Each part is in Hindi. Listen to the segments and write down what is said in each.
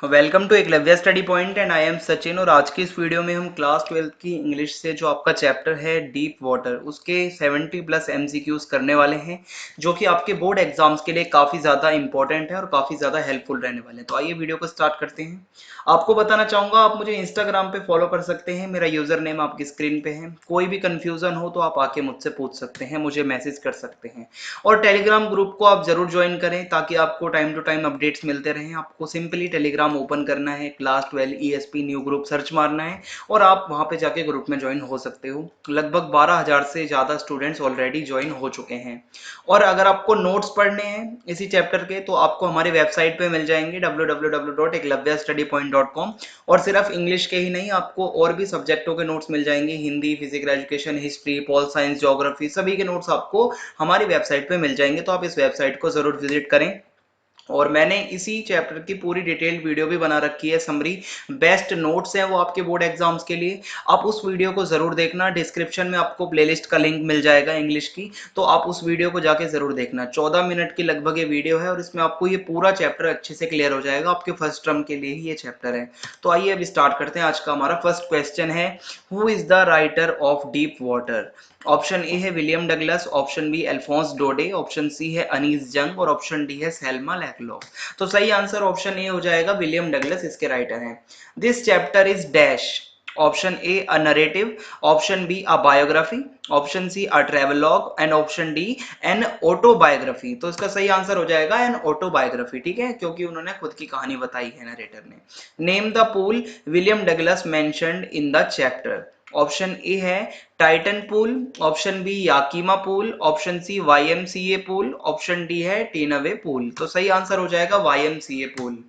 Welcome to Eklavya study point and I am Sachin. और आज की इस वीडियो में हम क्लास 12 की इंग्लिश से जो आपका चैप्टर है डीप वाटर, उसके 70 प्लस एमसीक्यूज करने वाले हैं, जो कि आपके बोर्ड एग्जाम्स के लिए काफ़ी ज़्यादा इंपॉर्टेंट है और काफ़ी ज़्यादा हेल्पफुल रहने वाले हैं। तो आइए वीडियो को स्टार्ट करते हैं। आपको बताना चाहूँगा, आप मुझे इंस्टाग्राम पे फॉलो कर सकते हैं, मेरा यूज़र नेम आपकी स्क्रीन पे है। कोई भी कन्फ्यूज़न हो तो आप आके मुझसे पूछ सकते हैं, मुझे मैसेज कर सकते हैं। और टेलीग्राम ग्रुप को आप ज़रूर ज्वाइन करें ताकि आपको टाइम टू टाइम अपडेट्स मिलते रहें। आपको सिंपली टेलीग्राम ओपन करना है, class 12 ESP new group search मारना है और आप वहां पे जाके ग्रुप में ज्वाइन हो सकते हो। लगभग 12,000 से ज़्यादा स्टूडेंट्स ऑलरेडी ज्वाइन हो चुके हैं। और अगर आपको नोट्स पढ़ने हैं इसी चैप्टर के तो आपको हमारी वेबसाइट पे मिल जाएंगे www.eklavyastudypoint.com। और सिर्फ इंग्लिश के ही नहीं, आपको और भी सब्जेक्टों के नोट्स मिल जाएंगे, Hindi, physical education, history, pol science, geography, सभी के नोट्स आपको हमारी वेबसाइट पे मिल जाएंगे। तो आप इस वेबसाइट को जरूर विजिट करें। और मैंने इसी चैप्टर की पूरी डिटेल्ड वीडियो भी बना रखी है, समरी बेस्ट नोट्स हैं वो आपके बोर्ड एग्जाम्स के लिए। आप उस वीडियो को जरूर देखना, डिस्क्रिप्शन में आपको प्लेलिस्ट का लिंक मिल जाएगा इंग्लिश की, तो आप उस वीडियो को जाके जरूर देखना। 14 मिनट की लगभग ये वीडियो है और इसमें आपको ये पूरा चैप्टर अच्छे से क्लियर हो जाएगा। आपके फर्स्ट टर्म के लिए ही ये चैप्टर है। तो आइए अब स्टार्ट करते हैं। आज का हमारा फर्स्ट क्वेश्चन है, who is the writer of Deep Water? Option A है William Douglas, option B Alphonse Daudet, option C है अनीस जंग और ऑप्शन डी है सेल्मा लैकलॉक। तो सही आंसर ऑप्शन ए हो जाएगा, विलियम डगलस इसके राइटर हैं। This chapter is dash. Option A a narrative, option B a biography, option C a travelogue and option D an autobiography. तो इसका सही आंसर हो जाएगा एन ऑटोबायोग्राफी, ठीक है, क्योंकि उन्होंने खुद की कहानी बताई है नरेटर ने। Name the pool William Douglas mentioned in the chapter. Option A है Titan pool, option B Yakima pool, option C YMCA pool, option D है टीनवे पूल। तो सही आंसर हो जाएगा YMCA pool.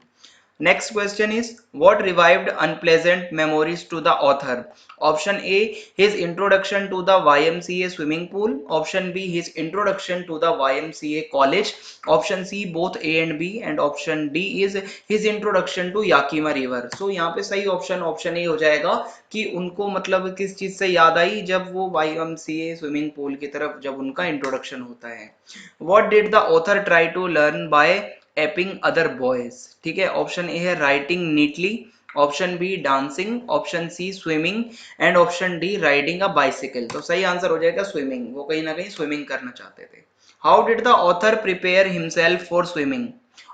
Next question is, what revived unpleasant memories to the author? Option A, his introduction to the YMCA swimming pool. Option B, his introduction to the YMCA college. Option C, both A and B. And option D is his introduction to Yakima River. So यहाँ पे सही ऑप्शन ए हो जाएगा कि उनको मतलब किस चीज से याद आई, जब वो YMCA स्विमिंग पूल की तरफ जब उनका इंट्रोडक्शन होता है। What did the author try to learn by aping other boys? ठीक है, ऑप्शन ए है writing neatly, option B dancing, option C swimming and option D riding a bicycle. तो सही आंसर हो जाएगा स्विमिंग, वो कहीं ना कहीं स्विमिंग करना चाहते थे। How did the author prepare himself for swimming?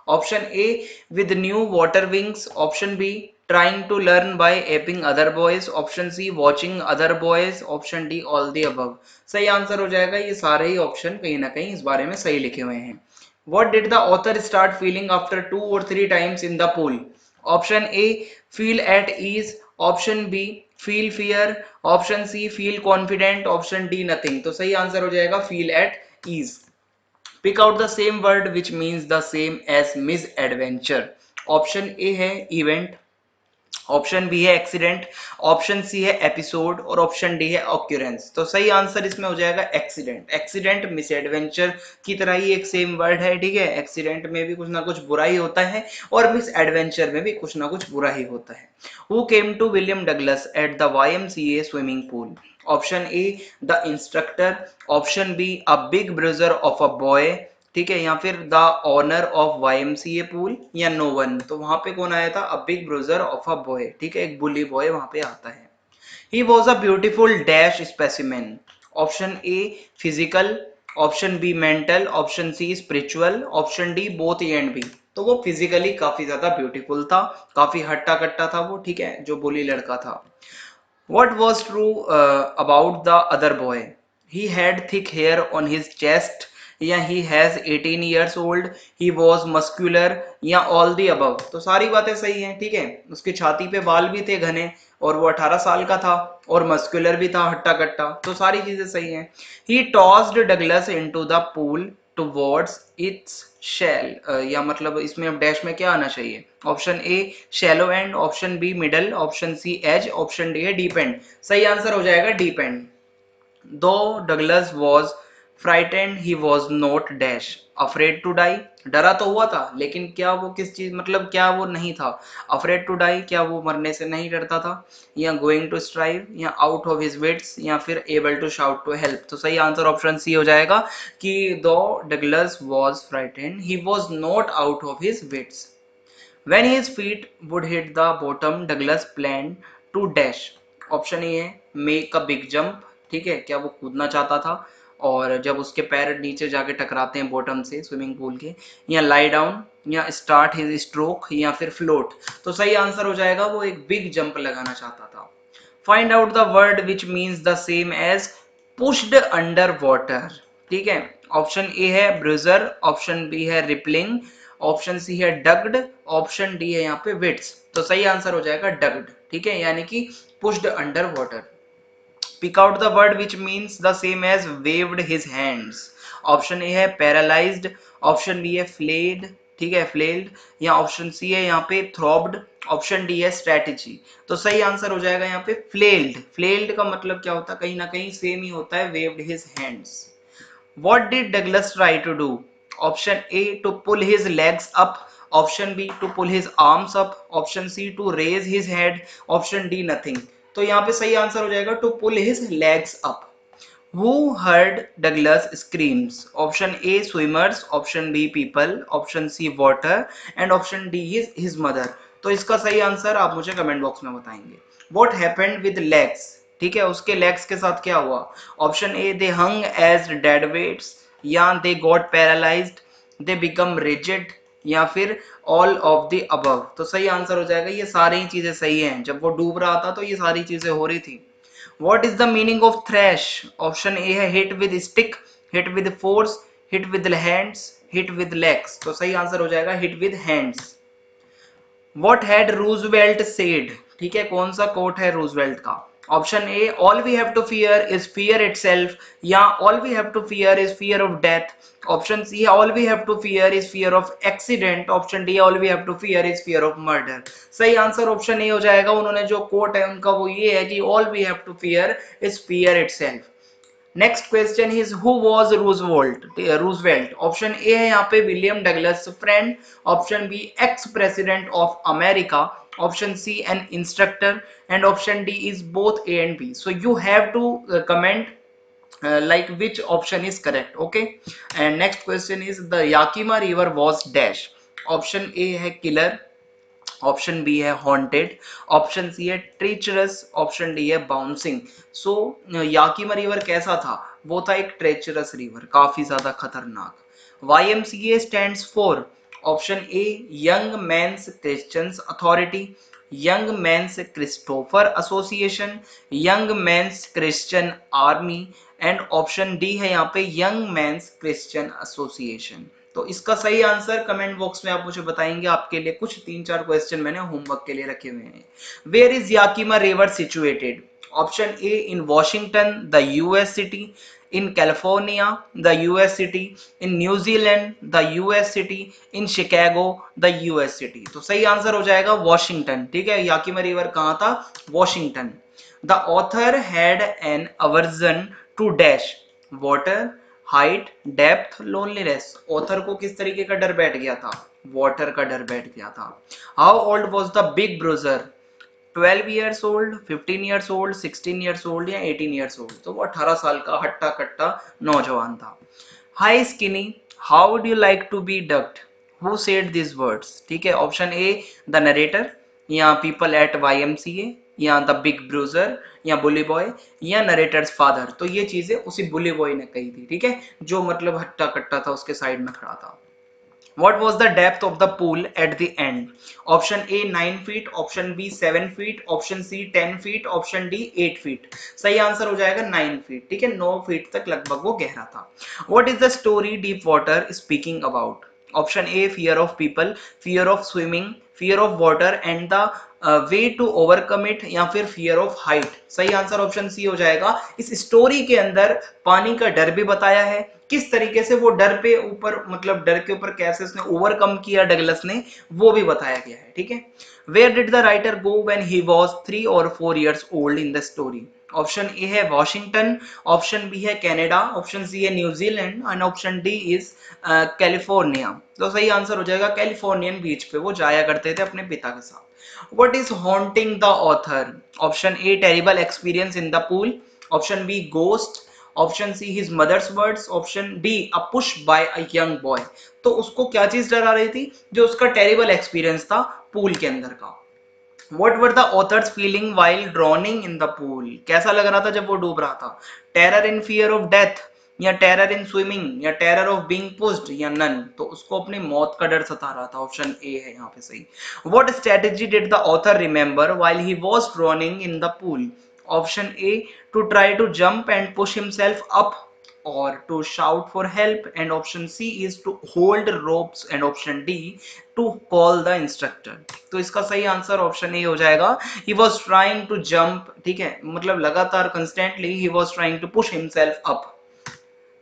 Option A with new water wings, option B trying to learn by aping other boys, option C watching other boys, option D all the above। सही आंसर हो जाएगा, ये सारे ही ऑप्शन कहीं ना कहीं इस बारे में सही लिखे हुए हैं। What did the author start feeling after 2 or 3 times in the pool? Option A, feel at ease, option B, feel fear, option C, feel confident, option D, nothing। तो सही आंसर हो जाएगा feel at ease। Pick out the same word which means the same as misadventure। Option A है इवेंट, ऑप्शन बी है एक्सीडेंट, ऑप्शन सी है एपिसोड और ऑप्शन डी है ऑक्यूरेंस। तो सही आंसर इसमें हो जाएगा एक्सीडेंट। एक्सीडेंट मिस एडवेंचर की तरह ही एक सेम वर्ड है, ठीक है। एक्सीडेंट में भी कुछ ना कुछ बुरा ही होता है और मिस एडवेंचर में भी कुछ ना कुछ बुरा ही होता है। Who came to William Douglas at the YMCA swimming pool? Option A the instructor, option B a big brother of a boy, ठीक है, या फिर the owner of YMCA pool, या नो वन। तो वहां पे कौन आया था? A big brother of a boy, ठीक है, एक बुली बॉय वहां पे आता है। He was a beautiful dash specimen. Option A physical, option B mental, option C spiritual, option D both A and B. तो वो फिजिकली काफी ज्यादा ब्यूटीफुल था, काफी हट्टा कट्टा था वो, ठीक है, जो बुली लड़का था। What was true about the other boy? He had thick hair on his chest, या he has 18 years old, he was muscular, या all the above। तो सारी बातें सही हैं, ठीक है। उसकी छाती पे बाल भी थे घने और वो 18 साल का था और मस्कुलर भी था, हट्टा कट्टा, तो सारी चीजें सही हैं। He tossed Douglas into the pool towards its shell, या मतलब इसमें अब डैश में क्या आना चाहिए? Option A shallow end, option B middle, option C edge, option D है डीप एंड। सही आंसर हो जाएगा deep end. Though Douglas was frightened he was not dash afraid to die. डरा तो हुआ था लेकिन क्या वो किस चीज, मतलब क्या वो नहीं था अफ्रेड टू डाई, क्या वो मरने से नहीं डरता था, या गोइंग टू स्ट्राइव, या आउट ऑफ हिज विट्स, या फिर able to shout to help. तो सही आंसर ऑप्शन सी हो जाएगा कि though Douglas was frightened he was not out of his wits. When his feet would hit the bottom, Douglas planned to dash. Option A है मेक अ बिग जंप, ठीक है, क्या वो कूदना चाहता था और जब उसके पैर नीचे जाके टकराते हैं बॉटम से स्विमिंग पूल के, या लाई डाउन, या स्टार्ट हिज स्ट्रोक, या फिर फ्लोट। तो सही आंसर हो जाएगा वो एक बिग जंप लगाना चाहता था। Find out the word which means the same as pushed under water, ठीक है। ऑप्शन ए है ब्रूजर, ऑप्शन बी है रिपलिंग, ऑप्शन सी है डग्ड, ऑप्शन डी है यहाँ पे विट्स। तो सही आंसर हो जाएगा डग्ड, ठीक है, यानी कि pushed under water. Pick out the word which means the same as waved his hands. Option A है पैरालाइज्ड, ऑप्शन बी है फ्लेड, ठीक है, फ्लेल्ड, या ऑप्शन सी है यहाँ पे थ्रॉब्ड, ऑप्शन डी है स्ट्रेटेजी। तो सही आंसर हो जाएगा यहाँ पे फ्लेल्ड। फ्लेल्ड का मतलब क्या होता है, कहीं ना कहीं सेम ही होता है waived his hands. What did Douglas try to do? Option A to pull his legs up, option B to pull his arms up, option C to raise his head, option D nothing। तो यहाँ पे सही आंसर हो जाएगा to pull his legs up। Who heard Douglas screams? Option A swimmers, option B people, option C water and option D is his mother। तो इसका सही आंसर आप मुझे कमेंट बॉक्स में बताएंगे। What happened with legs? ठीक है, उसके लेग्स के साथ क्या हुआ? Option A they hung as dead weights, या they got paralysed, they become rigid, या फिर ऑल ऑफ द अबव। तो सही आंसर हो जाएगा ये सारी ही चीजें सही हैं। जब वो डूब रहा था तो ये सारी चीजें हो रही थी। What is the meaning of thrash? Option A है hit with stick, hit with force, hit with hands, hit with legs। तो सही आंसर हो जाएगा hit with hands। What had Roosevelt said? ठीक है, कौन सा कोट है रूजवेल्ट का? Option A all we have to fear is fear itself, या all we have to fear is fear of death, option C all we have to fear is fear of accident, option D all we have to fear is fear of murder. सही आंसर ऑप्शन ए हो जाएगा। उन्होंने जो कोट है उनका वो ये है कि all we have to fear is fear itself. Next question is who was Roosevelt? Option A है यहाँ पे William Douglas friend, option B ex president of America, option C an instructor, and option D is both A and B. So you have to comment like which option is correct, okay? And next question is the Yakima river was dash। option A है killer, ऑप्शन बी है हॉन्टेड, ऑप्शन सी है ट्रेचरस, ऑप्शन डी है बाउंसिंग। सो याकीमा रिवर कैसा था? वो था एक ट्रेचरस रिवर, काफी ज्यादा खतरनाक। YMCA stands for, option a young mains Christians authority, young mains Christopher association, young mains Christian army, and option D है यहाँ पे यंग मेंस क्रिश्चियन एसोसिएशन। तो इसका सही आंसर कमेंट बॉक्स में आप मुझे बताएंगे। आपके लिए कुछ 3-4 क्वेश्चन मैंने होमवर्क के लिए रखे हुए हैं। Where is याकीमा river situated? Option A in Washington the US city, in California the US city, in New Zealand the US city, in Chicago the US city. तो सही आंसर हो जाएगा वॉशिंगटन, ठीक है। याकीमा रिवर कहाँ था? Washington. The author had an aversion to dash, water, height, depth, loneliness. Author को किस तरीके का डर बैठ गया था? वाटर का डर बैठ गया था। How old was the big bruiser? 12 years old, 15 years old, 16 years old, या 18 ईयर्स ओल्ड। तो वो 18 साल का हट्टा कट्टा नौजवान था। Hi skinny, how would you like to be ducked? Who said this words? ठीक है, ऑप्शन ए द नरेटर, या पीपल एट YMCA, या द बिग ब्रूजर, या बुली बॉय, या नरेटर्स फादर। तो ये चीजें उसी बुली बॉय ने कही थी, ठीक है, जो मतलब हट्टा कट्टा था, उसके साइड में खड़ा था। What was the depth of the pool at the end? Option A 9 feet, option B 7 feet, option C 10 feet, option D 8 feet। सही आंसर हो जाएगा 9 feet, ठीक है, 9 feet तक लगभग वो गहरा था। What is the story deep water speaking about? Option A fear of people, fear of swimming, fear of water and the way to overcome it, या फिर फियर ऑफ हाइट। सही आंसर ऑप्शन सी हो जाएगा। इस स्टोरी के अंदर पानी का डर भी बताया है, किस तरीके से वो डर पे ऊपर मतलब डर के ऊपर कैसे उसने ओवरकम किया डगलस ने, वो भी बताया गया है, ठीक है। Where did the writer go when he was 3 और 4 years old in the story? Option A है वॉशिंगटन, ऑप्शन बी है कनाडा, ऑप्शन सी है New Zealand, and option D is California. तो सही आंसर हो जाएगा कैलिफोर्नियन बीच पे वो जाया करते थे अपने पिता के साथ। What is haunting the author? Option A terrible experience in the pool, option B ghost, option C his mother's words, option D a push by a young boy. तो उसको क्या चीज डरा रही थी? जो उसका टेरिबल एक्सपीरियंस था पूल के अंदर का। What were the authors feeling while drowning in the pool? कैसा लग रहा था जब वो डूब रहा था? Terror in fear of death, या टेरर इन स्विमिंग, या टेरर ऑफ बीइंग पुश्ड, या नन? तो उसको अपनी मौत का डर सता रहा था। ऑप्शन ए है यहाँ पे सही। What strategy did the author remember while he was drowning in the pool? Option A, to try to jump and push himself up, or to shout for help, and option C is to hold ropes, and option D to call the instructor। तो इसका सही आंसर ऑप्शन ए हो जाएगा। He was trying to jump, ठीक है, मतलब लगातार constantly he was trying to push himself up.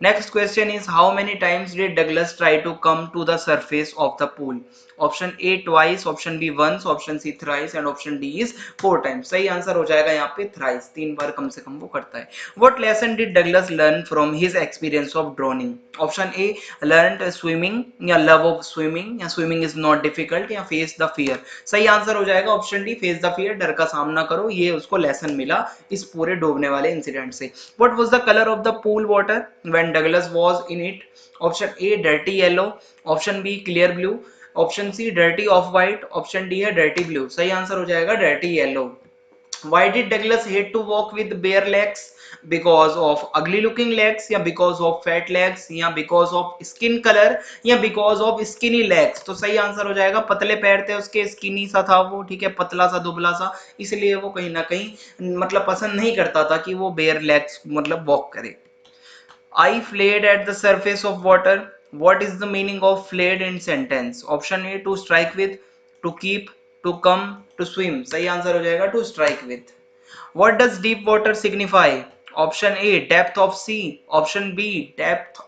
Next question is, how many times did Douglas try to come to the surface of the pool? Option A twice, option B once, option C thrice, and option D is 4 times। सही आंसर हो जाएगा यहाँ पे thrice, 3 बार कम से कम वो करता है। What lesson did Douglas learn from his experience of drowning? Option A learned swimming, या love of swimming, या swimming is not difficult, या face the fear। सही आंसर हो जाएगा option D face the fear, डर का सामना करो। ये उसको लेसन मिला इस पूरे डूबने वाले इंसिडेंट से। What was the color of the pool water when Douglas was in it? Option A dirty yellow, option B clear blue, option C dirty off white, option D है डर्टी ब्लू। सही आंसर हो जाएगा dirty yellow. Why did Douglas hate to walk with bare legs? Because of ugly looking legs, या because of fat legs, या because of skin color, या because of skinny legs? तो सही आंसर हो जाएगा पतले पैर थे उसके, स्किनी सा था वो, ठीक है, पतला सा दुबला सा, इसलिए वो कहीं ना कहीं मतलब पसंद नहीं करता था कि वो बेयर लेग्स मतलब वॉक करे। I fled at the surface of water. What is the meaning of fled in sentence? Option A to strike with, to keep, to come, to swim। सही आंसर हो जाएगा to strike with। What does deep water signify? Option A depth of sea, option B depth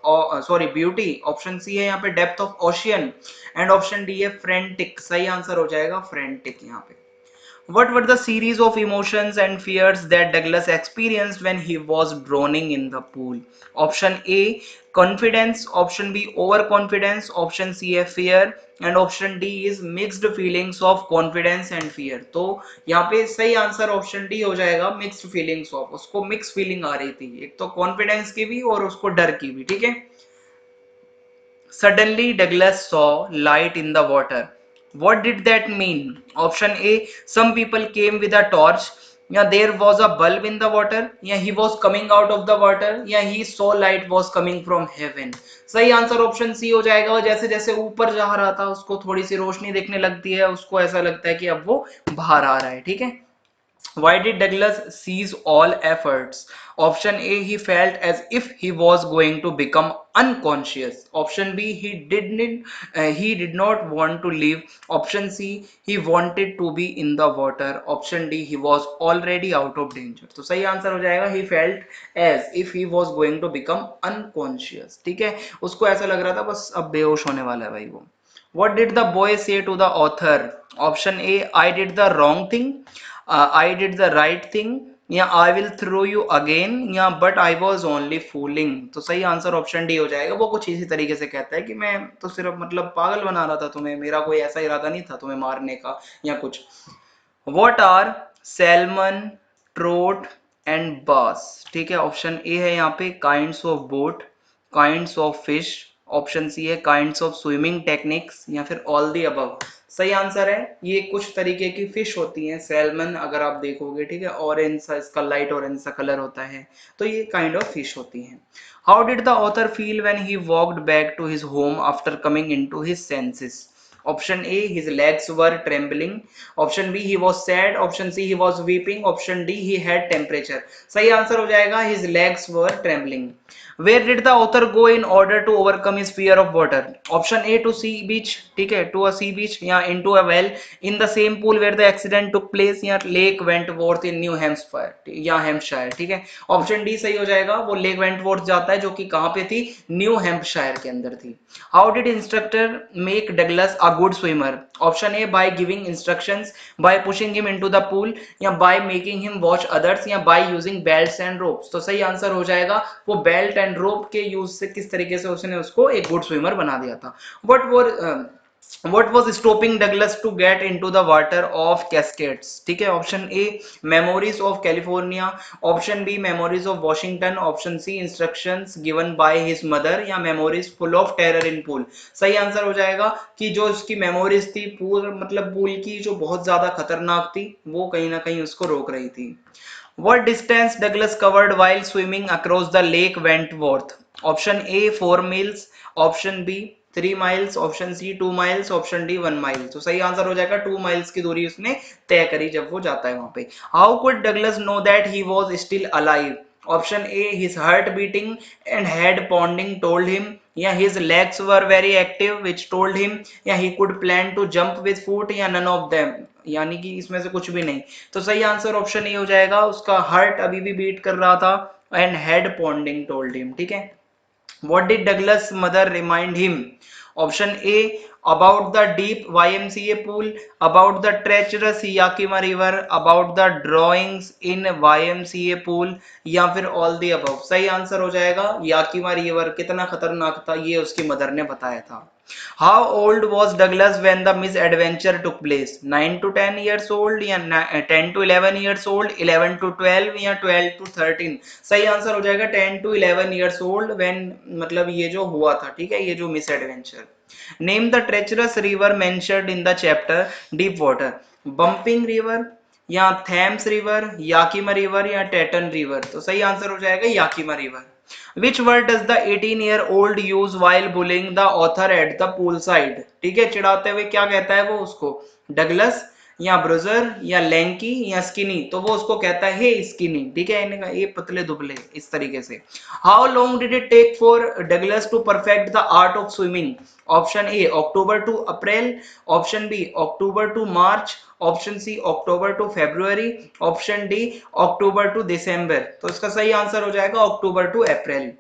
sorry beauty, option C है यहाँ पे depth of ocean, and option D है frantic। सही आंसर हो जाएगा frantic यहाँ पे। What were the series of emotions and fears that Douglas experienced when he was drowning in the pool? Option A confidence, option B overconfidence, option C है fear, and option D is mixed feelings of confidence and fear। तो यहाँ पे सही आंसर ऑप्शन डी हो जाएगा mixed feelings of, उसको mixed feeling आ रही थी, एक तो confidence की भी और उसको डर की भी, ठीक है। Suddenly Douglas saw light in the water. What did that mean? Option A, some people came with a torch. Yeah, there was a bulb in the water. Yeah, he was coming out of the water. Yeah, he saw light was coming from heaven. सही आंसर ऑप्शन सी हो जाएगा। जैसे जैसे ऊपर जा रहा था उसको थोड़ी सी रोशनी देखने लगती है, उसको ऐसा लगता है कि अब वो बाहर आ रहा है, ठीक है। Why did Douglas cease all efforts? Option A, he felt as if he was going to become unconscious. Option B, he did not want to live. Option C, he wanted to be in the water. Option D, he was already out of danger। तो सही आंसर हो जाएगा he felt as if he was going to become unconscious। ठीक है, उसको ऐसा लग रहा था बस अब बेहोश होने वाला है भाई वो। What did the boy say to the author? Option A, I did the wrong thing, I did the right thing, या I will throw you again, या but I was only fooling। तो सही आंसर ऑप्शन डी हो जाएगा। वो कुछ इसी तरीके से कहता है कि मैं तो सिर्फ मतलब पागल बना रहा था तुम्हें, मेरा कोई ऐसा इरादा नहीं था तुम्हें मारने का या कुछ। What are salmon, trout and bass? ठीक है, ऑप्शन ए है यहाँ पे kinds of boat, kinds of fish, option C है काइंड्स ऑफ स्विमिंग टेक्निक्स, या फिर ऑल दी अबव। सही आंसर है ये कुछ तरीके की फिश होती हैं। सैल्मन अगर आप देखोगे, ठीक है, ऑरेंज सा इसका लाइट ऑरेंज सा कलर होता है, तो ये काइंड ऑफ फिश होती हैं। How did the author feel when he walked back to his home after coming into his senses? Option A, his legs were trembling. Option B, he was sad. Option C, he was weeping. Option D, he had temperature। सही आंसर हो जाएगा his legs were trembling। Where did the author go in order to overcome his fear of water? Option A, to sea beach, ठीक है, to a sea beach, या into a well, in the same pool where the accident took place, या Lake Wentworth in New Hampshire, या Hampshire, ठीक है। ऑप्शन डी सही हो जाएगा, वो लेक वेंटवर्थ जाता है जो कि कहाँ पे थी, न्यू हैम्पशायर के अंदर थी। How did instructor make Douglas a good swimmer? Option A by giving instructions, by pushing him into the pool, या by making him watch others, या by using belts and ropes. तो सही आंसर हो जाएगा वो बेल्ट एंड रोप के यूज से किस तरीके से उसने उसको एक गुड स्विमर बना दिया था। What were What was stopping Douglas to get into the water of Cascades? ठीक है, option A memories of California, option B memories of Washington, option C instructions given by his mother, या memories full of terror in pool. सही आंसर हो जाएगा कि जो उसकी मेमोरीज थी पूल, मतलब पूल की, जो बहुत ज्यादा खतरनाक थी, वो कहीं ना कहीं उसको रोक रही थी। What distance Douglas covered while swimming across the Lake Wentworth? Option A 4 miles, option B 3 miles, option C 2 miles, option D 1 mile। तो सही आंसर हो जाएगा 2 miles की दूरी उसने तय करी जब वो जाता है वहां पे। How could Douglas know that he was still alive? Option A his heart beating and head pounding told him, या his legs were very active which told him, या he could plan to jump with foot, या none of them, यानी कि इसमें से कुछ भी नहीं। तो सही आंसर ऑप्शन ए हो जाएगा, उसका हार्ट अभी भी बीट कर रहा था एंड हेड पॉन्डिंग टोल्ड हिम। ठीक है। What did Douglas' mother remind him? Option A about the deep YMCA pool, about the treacherous Yakima River, about the drawings in YMCA pool, या फिर all the above। सही आंसर हो जाएगा याकिमा रिवर कितना खतरनाक था ये उसकी मदर ने बताया था। How old was Douglas when the misadventure took place? 9 to 10 years old, या 10 to 11 years old, 11 to 12, या 12 to 13। सही आंसर हो जाएगा 10 to 11 years old when, मतलब ये जो हुआ था, ठीक है, ये जो miss adventure. Name the treacherous river mentioned in the chapter deep water. Bumping river, या थैम्स रिवर, याकिमा रिवर, या टेटन रिवर। तो सही आंसर हो जाएगा Yakima river. Which word does the 18-year-old use while bullying the author at the poolside? ठीक है, चिढ़ाते हुए क्या कहता है वो उसको? डगलस, या ब्रुजर, या लैंकी, या स्किनी। तो वो उसको कहता है हे स्किनी। ठीक है, इन्हें ये पतले दुबले, इस तरीके से। How long did it take for Douglas to perfect the art of swimming? Option A October to April, option B October to March, option C October to February, option D October to December. तो इसका सही आंसर हो जाएगा October to April.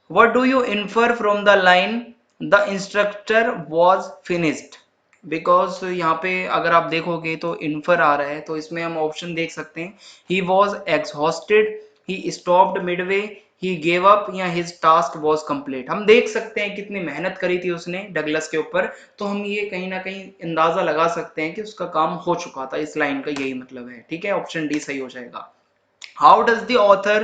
What do you infer from the line the instructor was finished? Because यहाँ पे अगर आप देखोगे तो infer आ रहा है, तो इसमें हम ऑप्शन देख सकते हैं he was exhausted, he stopped midway, he gave up, या his task was complete। हम देख सकते हैं कितनी मेहनत करी थी उसने डगलस के ऊपर, तो हम ये कहीं ना कहीं अंदाजा लगा सकते हैं कि उसका काम हो चुका था। इस लाइन का यही मतलब है। ठीक है, ऑप्शन डी सही हो जाएगा। How does the author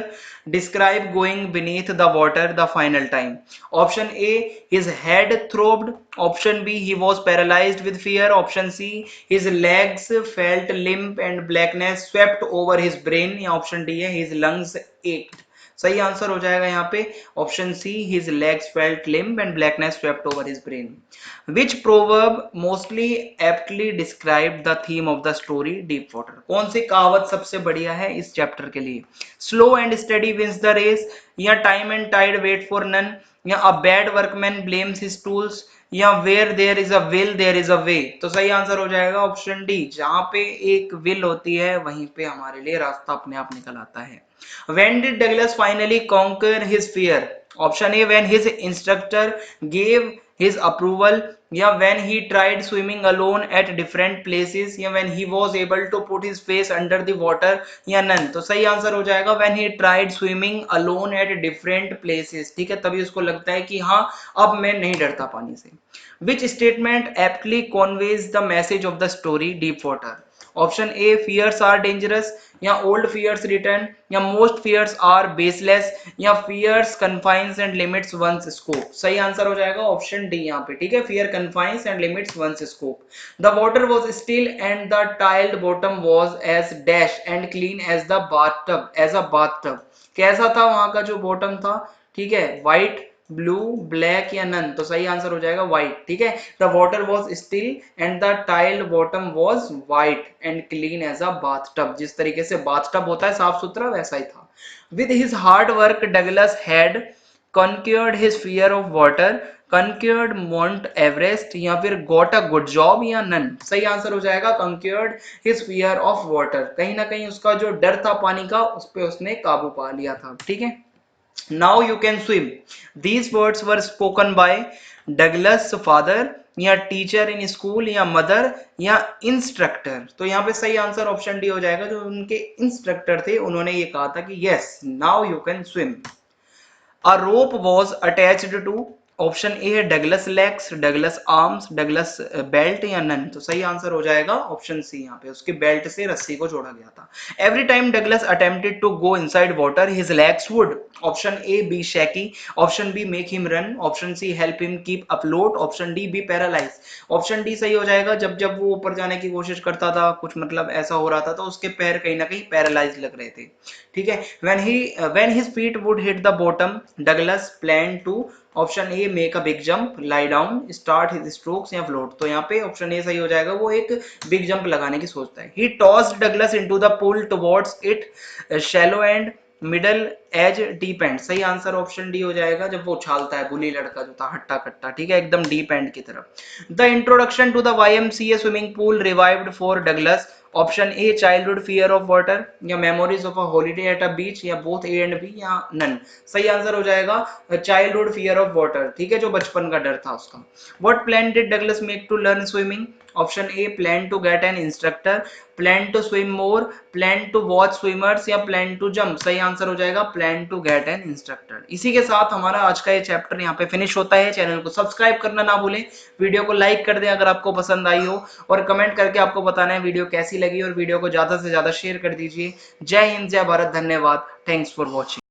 describe going beneath the water the final time? Option A his head throbbed, option B he was paralyzed with fear, option C his legs felt limp and blackness swept over his brain, या option D है his lungs ached। सही आंसर हो जाएगा यहाँ पे option C his legs felt limp and blackness swept over his brain। Which proverb mostly aptly described the theme of the story deep water? कौन सी कहावत सबसे बढ़िया है इस चैप्टर के लिए? Slow and steady wins the race, या time and tide wait for none, या a bad workman blames his tools, या where there is a will there is a way। तो सही आंसर हो जाएगा ऑप्शन डी, जहां पे एक विल होती है वहीं पे हमारे लिए रास्ता अपने आप निकल आता है। When did Douglas finally conquer his fear? Option A when his instructor gave his approval, या when he tried swimming alone at different places, या when he was able to put his face under the water, या none। तो सही आंसर हो जाएगा when he tried swimming alone at different places। ठीक है, तभी उसको लगता है कि हाँ अब मैं नहीं डरता पानी से। Which statement aptly conveys the message of the story deep water? Option A fears are dangerous, या old fears return, या most fears are baseless, या fears confines and limits one's scope। सही आंसर हो जाएगा ऑप्शन डी यहाँ पे। ठीक है, fear confines and limits one's scope। The water was still and the tiled bottom was as dash and clean as the bathtub, as a bathtub। कैसा था वहां का जो बॉटम था? ठीक है, व्हाइट, ब्लू, ब्लैक, या नन। तो सही आंसर हो जाएगा व्हाइट। ठीक है, the water was still and the tiled bottom was white and clean as a bathtub. जिस तरीके से बाथटब होता है साफ सुथरा, वैसा ही था। With his hard work Douglas had conquered his fear of water, conquered Mount Everest, या फिर got a good job, या none। सही आंसर हो जाएगा conquered his fear of water। कहीं ना कहीं उसका जो डर था पानी का उस पे उसने काबू पा लिया था। ठीक है, now you can swim। these words were spoken by Douglas father, या टीचर इन स्कूल, या मदर, या इंस्ट्रक्टर। तो यहाँ पे सही आंसर ऑप्शन डी हो जाएगा, जो उनके इंस्ट्रक्टर थे उन्होंने ये कहा था कि yes now you can swim. A rope was attached to option A है Douglas legs, Douglas arms, Douglas belt या नन। तो सही आंसर हो जाएगा ऑप्शन सी, यहाँ पे उसके बेल्ट से रस्सी को जोड़ा गया था। Every time Douglas attempted to go inside water his legs would, option A be shaky, option B make him run, option C help him keep afloat, option D be paralyse. Option D सही हो जाएगा, जब जब वो ऊपर जाने की कोशिश करता था, कुछ मतलब ऐसा हो रहा था, तो उसके पैर कहीं ना कहीं पैरालाइज लग रहे थे। ठीक है, when his feet would hit the bottom, Douglas plan to, option A make a big jump, lie down, start his strokes या फ्लोट। तो यहाँ पे ऑप्शन ए सही हो जाएगा, वो एक बिग जंप लगाने की सोचता है। He tossed Douglas into the pool towards it shallow end middle as deep end. सही आंसर ऑप्शन डी हो जाएगा, जब वो उछालता है, बुली लड़का जो था हट्टा कट्टा, ठीक है, एकदम डीप एंड की तरफ। The introduction to the YMCA swimming pool revived for Douglas, option A childhood fear of water, या memories of a holiday at a beach, या बोथ ए एंड बी, या नन। सही आंसर हो जाएगा चाइल्डहुड फियर ऑफ वाटर, ठीक है, जो बचपन का डर था उसका। What plan did Douglas make to learn swimming, option A plan to get an instructor, plan to swim more, plan to watch swimmers, या प्लान टू जंप। सही आंसर हो जाएगा plan to get an instructor. इसी के साथ हमारा आज का ये चैप्टर यहाँ पे फिनिश होता है। चैनल को सब्सक्राइब करना ना भूलें, वीडियो को लाइक कर दें अगर आपको पसंद आई हो, और कमेंट करके आपको बताना है वीडियो कैसी लगी, और वीडियो को ज्यादा से ज्यादा शेयर कर दीजिए। जय हिंद, जय भारत, धन्यवाद, थैंक्स फॉर वॉचिंग।